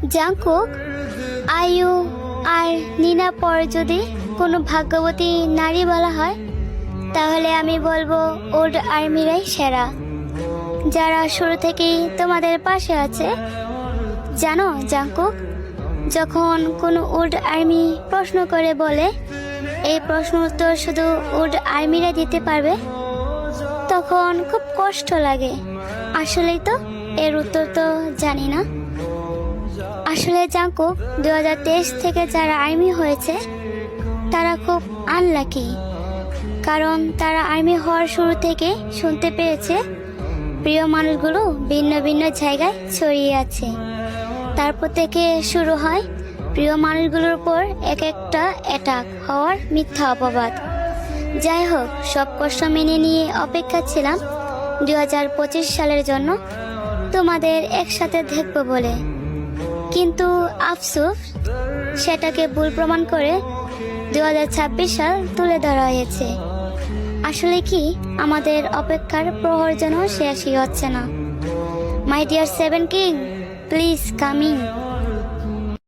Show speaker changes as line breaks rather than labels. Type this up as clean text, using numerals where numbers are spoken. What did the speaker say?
Jungkook, আইয়ু আর নিনা পর যদি কোনো ভাগ্যবতী নারী বলা হয়, তাহলে আমি বলবো ওল্ড আর্মিরাই সেরা, যারা শুরু থেকেই তোমাদের পাশে আছে। জানো জাংকুক, যখন কোনো ওল্ড আর্মি প্রশ্ন করে বলে এই প্রশ্ন উত্তর শুধু ওল্ড আর্মিরা দিতে পারবে, তখন খুব কষ্ট লাগে। আসলেই তো এর উত্তর তো জানি না। আসলে জাংকুক, 2023 থেকে যারা আর্মি হয়েছে তারা খুব আনলাকি, কারণ তারা আর্মি হওয়ার শুরু থেকে শুনতে পেরেছে প্রিয় মানুষগুলো ভিন্ন ভিন্ন জায়গায় ছড়িয়ে আছে। তারপর থেকে শুরু হয় প্রিয় মানুষগুলোর উপর এক একটা অ্যাটাক হওয়ার মিথ্যা অপবাদ। যাই হোক, সব কষ্ট মেনে নিয়ে অপেক্ষা ছিলাম 2025 সালের জন্য তোমাদের একসাথে দেখবো বলে, কিন্তু আফসোস সেটাকে ভুল প্রমাণ করে 2026 সাল তুলে ধরা হয়েছে। আসলে কি আমাদের অপেক্ষার প্রহর যেন শেষই হচ্ছে না। My dear 7 king, please coming.